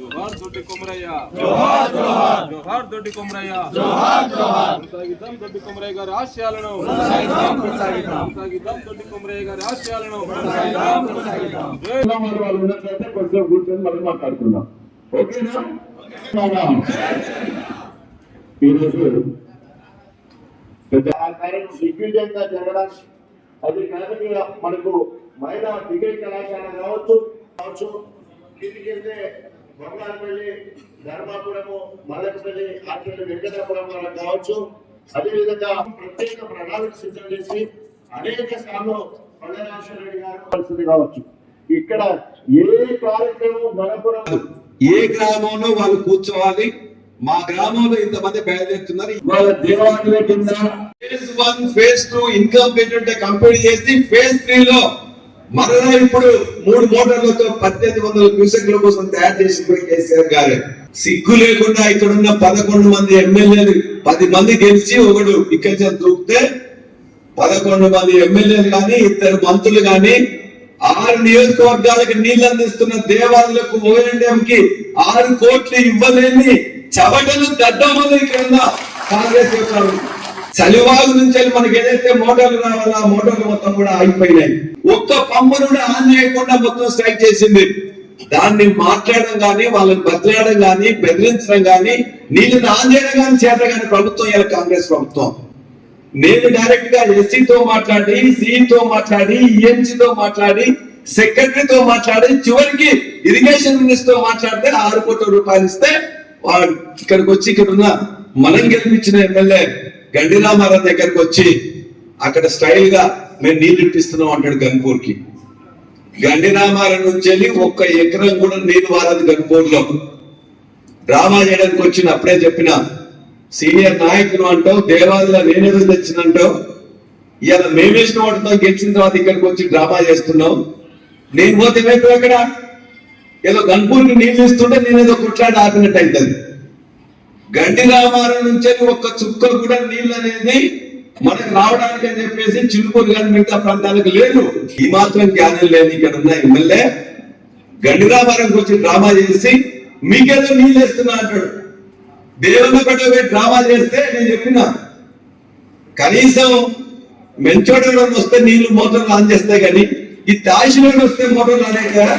जोहार दొడ్డి కొమరయ్య జోహార్ జోహార్ జోహార్ దొడ్డి కొమరయ్య జోహార్ జోహార్ కొనసాగిద్దాం దొడ్డి కొమరయ్య గారి ఆశయాలను కొనసాగిద్దాం దొడ్డి కొమరయ్య గారి ఆశయాలను కొనసాగిద్దాం వాళ్ళు ఉన్నట్లయితే కొంచెం కూర్చొని మనం మాట్లాడుకుందాం. ఓకేనా? ఈరోజు దిగ్విజయంగా జరగడానికి అది కాబట్టి మనకు మహిళా డిగ్రీ కళాశాల కావచ్చు కిందికెళ్తే బంగారుపల్లి, ధర్మాపురము, మల్లెపల్లి, ఆర్కెల్ వెంకటాపురం వాళ్ళకి కావచ్చు. అదేవిధంగా ప్రత్యేక ప్రణాళిక సిద్ధం చేసి అనేక సార్లు పల్లెనాశ్వరరెడ్డి గారు పరిస్థితి కావచ్చు. ఇక్కడ ఏ కార్యక్రమం గణపురం ఏ గ్రామంలో వాళ్ళు కూర్చోవాలి. మా గ్రామంలో ఇంతమంది బయలుదేరుతున్నారు. వాళ్ళ దేవాలయం కింద ఫేజ్ 1 ఫేజ్ 2 ఇన్కంప్లీట్ కంప్లీట్ చేసి ఫేజ్ 3 లో మరలా ఇప్పుడు 3 మోటార్లతో 1800 క్యూసెక్ల కోసం తయారు చేసి కేసీఆర్ గారు సిగ్గు లేకుండా ఇక్కడున్న 11 మంది ఎమ్మెల్యేలు 10 మంది గెలిచి ఒకడు ఇక్కడ దూకితే 11 మంది ఎమ్మెల్యేలు గాని 2 మంత్రులు గాని 6 నియోజకవర్గాలకు నీళ్లు అందిస్తున్న దేవాలయాలకు ఓఎండ్ఎంకి 6 కోట్లు ఇవ్వలేని చవటలు దద్దమ్మలు ఇక్కడ కాంగ్రెస్ యొక్క చలివాగు నుంచి మనకి ఏదైతే మోటార్లు రావాలో ఆ మోటార్లు మొత్తం కూడా ఆగిపోయినాయి. ఒక్క పంపును కూడా ఆన్ చేయకుండా మొత్తం స్ట్రైక్ చేసింది. దాన్ని మాట్లాడడం గానీ వాళ్ళని బతిలాడడం గానీ బెదిరించడం గానీ నీళ్ళని ఆన్ చేయడం గానీ చేత గానీ ప్రభుత్వం ఇలా కాంగ్రెస్ ప్రభుత్వం. నేను డైరెక్ట్ గా ఎస్సీతో మాట్లాడి, సిఈతో మాట్లాడి, ఈఎన్సీతో మాట్లాడి, సెక్రటరీతో మాట్లాడి, చివరికి ఇరిగేషన్ మినిస్టర్ తో మాట్లాడితే 6 కోట్ల రూపాయలు ఇస్తే వాడు ఇక్కడికి వచ్చి ఇక్కడ ఉన్న మనం గెలిపించిన ఎమ్మెల్యే గండి రామారావు దగ్గరకు వచ్చి అక్కడ స్టైల్ గా మేము నీళ్లు ఇప్పిస్తున్నాం అంటాడు గన్పూర్ కి. గండి రామారావు నుంచి వెళ్ళి 1 ఎకరం కూడా నీళ్లు వారదు గన్పూర్ లో. డ్రామా చేయడానికి వచ్చిన అప్పుడే చెప్పిన సీనియర్ నాయకులు అంటావు, దేవాలయంలో నేనేదో తెచ్చినంటావు, ఇవాళ మేమేసిన వాటితో గెలిచిన తర్వాత ఇక్కడికి వచ్చి డ్రామా చేస్తున్నావు. నేను పోతే మీకు అక్కడ ఏదో గన్పూర్కి నీళ్లు ఇస్తుంటే నేనేదో కొట్లాడి ఆపినట్టు అవుతుంది. గండి రామారావు నుంచి 1 చుక్కలు కూడా నీళ్ళు అనేది మనకు రావడానికి అని చెప్పేసి చిలుకూరు కానీ మిగతా ప్రాంతాలకు లేదు. ఈ మాత్రం జ్ఞానం లేదు ఇక్కడ ఉన్న ఎమ్మెల్యే గండి రామారావుకి వచ్చి డ్రామా చేసి మీకేదో నీళ్ళు వేస్తున్నా అంటాడు. దేవుని పట్ల డ్రామా చేస్తే నేను చెప్పిన కనీసం మెంచోడలో వస్తే నీళ్లు మోటార్లు ఆన్ చేస్తాయి కానీ ఈ తాసిలోడు వస్తే మోటార్లు ఆనే కదా.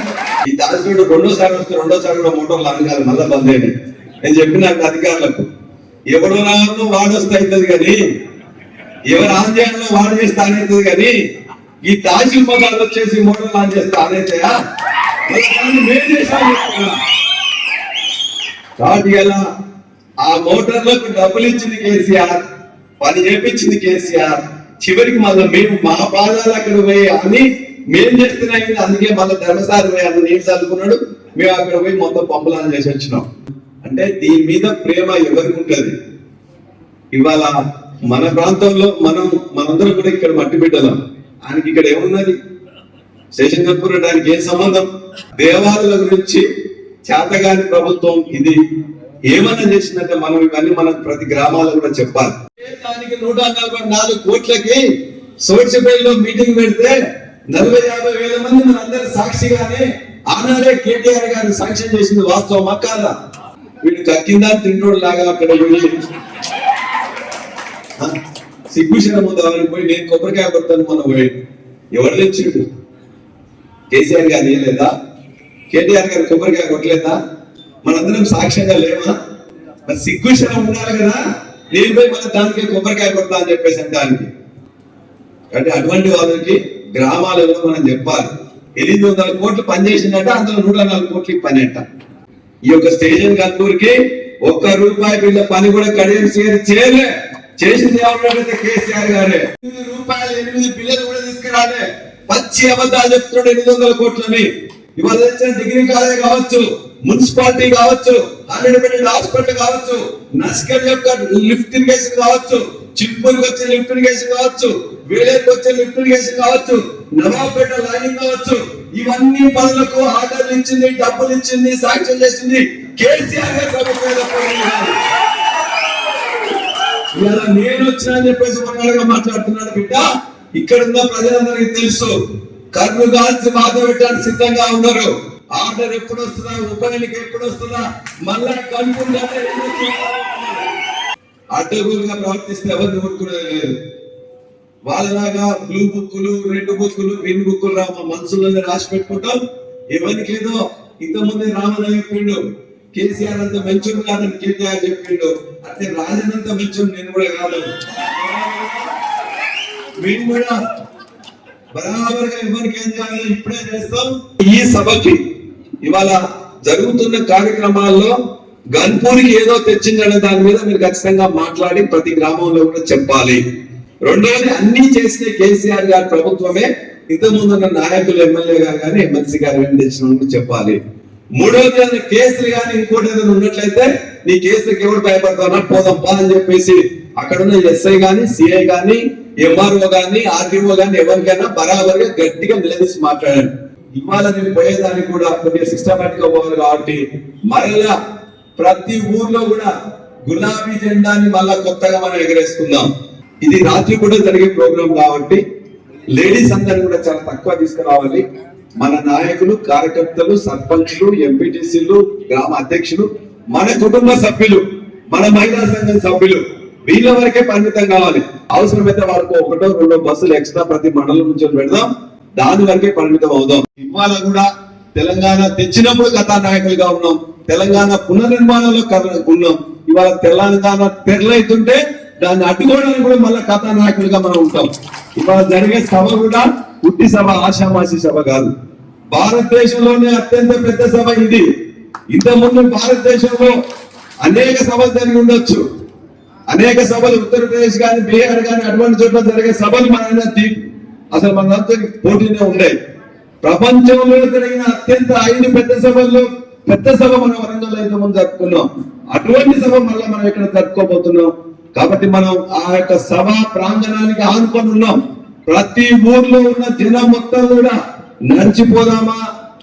ఈ తాసిలోడు రెండోసారి వస్తే రెండోసారి కూడా మోటార్లు ఆన్ కాదు, మళ్ళా బంద్ అయినాయి. నేను చెప్పిన అధికారులకు ఎవడు రావాలో వాడు వస్తే అవుతుంది కానీ ఎవరు ఆన్ చేయాలో వాడు చేస్తే ఆనవుతుంది కానీ ఈ తాసిల్ మోటార్లు వచ్చేసి మోటార్లు ఆన్ చేస్తే ఆనవుతాయా? మేము చేసాము కాబట్టి ఎలా ఆ మోటార్లకు డబ్బులు ఇచ్చింది కేసీఆర్, పని చేపించింది కేసీఆర్. చివరికి మళ్ళీ మేము మా పాదాలు అక్కడ పోయి అని మేం చేస్తున్నాయి. అందుకే మళ్ళీ ధర్మసారి పోయి అన్న నీళ్ళు చల్లుకున్నాడు, మేము అక్కడ పోయి మొత్తం పంపులాన్ని చేసి వచ్చినాం. అంటే దీని మీద ప్రేమ ఎవరికి ఉంటుంది? ఇవాళ మన ప్రాంతంలో మనందరం కూడా ఇక్కడ మట్టి బిడ్డలం. ఆయనకి ఇక్కడ ఏమున్నది? స్టేషన్ కర్పూర్ దానికి ఏం సంబంధం? దేవాలయాల గురించి చేతగాని ప్రభుత్వం ఇది ఏమన్నా చేసిందంటే మనం ఇవన్నీ మనం ప్రతి గ్రామాల్లో కూడా చెప్పాలి. దానికి 144 కోట్లకి సోడ్చిపల్లిలో మీటింగ్ పెడితే 40-50 వేల మంది మనందరి సాక్షిగానే ఆనాడే కేటీఆర్ గారు శాంక్షన్ చేసింది వాస్తవమా కాదా? వీడు కక్కిందా తింటోడు లాగా అక్కడ సిగ్గుశరం ముందు అవన్నీ పోయి నేను కొబ్బరికాయ కొడతాను మనం పోయి ఎవరు తెచ్చిండు? కేసీఆర్ గారు చేయలేదా? కేటీఆర్ గారు కొబ్బరికాయ కొట్టలేదా? మనందరం సాక్ష్యంగా లేవా? మరి సిగ్గుశరం ఉండాలి కదా. నేను పోయి మన దానికి కొబ్బరికాయ కొడతా అని చెప్పేసి దానికి అంటే అటువంటి వాళ్ళకి గ్రామాలలో మనం చెప్పాలి. 800 కోట్లు పనిచేసిందట, అందులో 104 కోట్లకి పని అంట. ఈ యొక్క స్టేషన్ కర్పూర్కి 1 రూపాయి బిల్ల పని కూడా కడియం చేయలే. చేసింది ఎవరంటే కేసీఆర్ గారే. 8 రూపాయలు 8 బిల్లలు కూడా తీసుకురాలే. పచ్చి అబద్ధాలు చెప్తున్నాడు 800 కోట్లని. ఇవాళ తెచ్చిన డిగ్రీ కాలేజ్ కావచ్చు, మున్సిపాలిటీ కావచ్చు, 100 హాస్పిటల్ కావచ్చు, నస్కల్ యొక్క లిఫ్ట్ ఇరిగేషన్ కావచ్చు, చిత్తూరుకి వచ్చే లిఫ్ట్ ఇరిగేషన్ కావచ్చు, వేలేరుకి వచ్చే లిఫ్ట్ ఇరిగేషన్ కావచ్చు, నవాబేట లైనింగ్ కావచ్చు, ఇవన్నీ పనులకు ఆర్డర్లు ఇచ్చింది, డబ్బులు ఇచ్చింది, సాంక్షన్ చేసింది కేసీఆర్ గారి ప్రభుత్వం. ఇలా నేను వచ్చినా అని చెప్పేసి మనగా మాట్లాడుతున్నాడు బిడ్డ. ఇక్కడ ఉన్న ప్రజలందరికీ తెలుసు, కర్రు కాల్చి బాధ పెట్టడానికి సిద్ధంగా ఉన్నారు. ఆర్డర్ ఎప్పుడు వస్తుందా, ఉప ఎన్నిక ఎప్పుడు వస్తుందా, మళ్ళా కనుక్కుంటే అడ్డగోలుగా ప్రవర్తిస్తే ఎవరిని ఊరుకునేది లేదు. వాళ్ళలాగా బ్లూ బుక్కులు, రెడ్ బుక్కులు, గ్రీన్ బుక్కులు మా మనసులోనే రాసి పెట్టుకుంటాం. ఎవరికి ఏదో ఇంతకుముందే రామన్న చెప్పిండు, కేసీఆర్ అంత మంచుడు కాదని కేటీఆర్ చెప్పిండు. అంటే రాజనంత మంచుడు నేను కూడా కాదు. మేము కూడా బరాబర్గా ఎవరికి ఏం కాదు ఇప్పుడే చేస్తాం. ఈ సభకి ఇవాళ జరుగుతున్న కార్యక్రమాల్లో గన్పూర్కి ఏదో తెచ్చిందనే దాని మీద మీరు ఖచ్చితంగా మాట్లాడి ప్రతి గ్రామంలో కూడా చెప్పాలి. రెండోది, అన్ని చేసిన కేసీఆర్ గారి ప్రభుత్వమే. ఇంతకుముందు ఉన్న నాయకులు, ఎమ్మెల్యే గారు కానీ ఎమ్మెల్సీ గారు ఏం తెచ్చినా చెప్పాలి. మూడోది, కేసులు కానీ ఇంకోటి ఏదైనా ఉన్నట్లయితే నీ కేసులకు ఎవరు భయపడతానా, పోదాం పా అని చెప్పేసి అక్కడ ఉన్న ఎస్ఐ గాని, సిఐ గాని, ఎంఆర్ఓ గాని, ఆర్టీఓ గాని ఎవరికైనా బరాబర్గా గట్టిగా నిలదీసి మాట్లాడండి. ఇవాళ నేను పోయేదానికి కూడా కొద్దిగా సిస్టమేటిక్ గా పోవాలి కాబట్టి మరలా ప్రతి ఊర్లో కూడా గులాబీ జెండాని మళ్ళా కొత్తగా మనం ఎగరేసుకుందాం. ఇది రాత్రి కూడా జరిగే ప్రోగ్రాం కాబట్టి లేడీస్ అందరినీ కూడా చాలా తక్కువ తీసుకురావాలి. మన నాయకులు, కార్యకర్తలు, సర్పంచ్లు, ఎంపీటీసీలు, గ్రామ అధ్యక్షులు, మన కుటుంబ సభ్యులు, మన మహిళా సంఘం సభ్యులు, వీళ్ళ వరకే పరిమితం కావాలి. అవసరమైతే వాళ్ళకు 1-2 బస్సులు ఎక్స్ట్రా ప్రతి మండలం నుంచి పెడదాం, దాని వరకే పరిమితం అవుదాం. ఇవాళ కూడా తెలంగాణ తెచ్చినప్పుడు కథానాయకులుగా ఉన్నాం, తెలంగాణ పునర్నిర్మాణంలో ఉన్నాం. ఇవాళ తెలంగాణ తెరలైతుంటే దాన్ని అడ్డుకోవడానికి కూడా మళ్ళీ కథానాయకులుగా మనం ఉంటాం. ఇవాళ జరిగే సభ కూడా ఉట్టి సభ, ఆషామాషి సభ కాదు. భారతదేశంలోనే అత్యంత పెద్ద సభ ఇది. ఇంతకుముందు భారతదేశంలో అనేక సభలు జరిగి ఉండొచ్చు, అనేక సభలు ఉత్తరప్రదేశ్ కానీ, బీహార్ కానీ అటువంటి చోట్ల జరిగే సభలు మన అసలు మనంతా పోటీనే ఉండేవి. ప్రపంచంలో జరిగిన అత్యంత 5 పెద్ద సభల్లో పెద్ద సభ మన వరంగల్ అయితే మనం జరుపుకున్నాం. అటువంటి సభ మళ్ళీ మనం ఇక్కడ జరుపుకోబోతున్నాం. కాబట్టి మనం ఆ యొక్క సభ ప్రాంగణానికి ఆనుకొని ఉన్నాం. ప్రతి ఊర్లో ఉన్న జనం మొత్తం కూడా నడిచిపోదామా,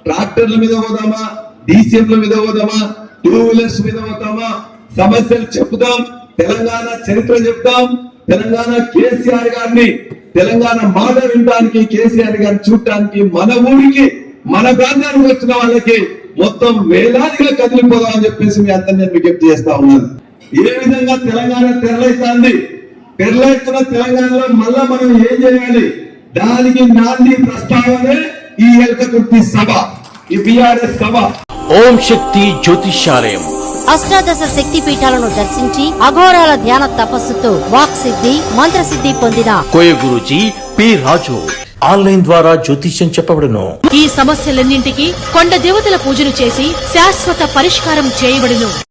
ట్రాక్టర్ల మీద పోదామా, డీసీఎంల మీద పోదామా, 2 వీలర్స్ మీద పోతామా, సమస్యలు చెప్తాం, తెలంగాణ చరిత్ర చెప్తాం, తెలంగాణ కేసీఆర్ గారిని, తెలంగాణ మాట వినడానికి, కేసీఆర్ గారిని చూడటానికి, మన ఊరికి, మన ప్రాంతానికి వచ్చిన వాళ్ళకి మొత్తం వేలాదిగా కదిలిపోదాం అని చెప్పేసి మీ అందరినీ నేను విజ్ఞప్తి చేస్తా ఉన్నాను. ఏ విధంగా తెలంగాణ తెరలైతుంది, తెరలైతున్న తెలంగాణలో మళ్ళా మనం ఏం చేయాలి, దానికి నాంది ప్రస్తావనే ఈ ఎల్కతుర్తి సభ, ఈ బీఆర్ఎస్ సభ. ఓం శక్తి జ్యోతిష్యాలయం అష్టాదశ శక్తి పీఠాలను దర్శించి అఘోరాల ధ్యాన తపస్సుతో వాక్ సిద్ధి, మంత్ర సిద్ధి పొందిన కోయ గురూజీ పి రాజు ఆన్లైన్ ద్వారా జ్యోతిష్యం చెప్పబడును. ఈ సమస్యలన్నింటికీ కొండ దేవతల పూజలు చేసి శాశ్వత పరిష్కారం చేయబడును.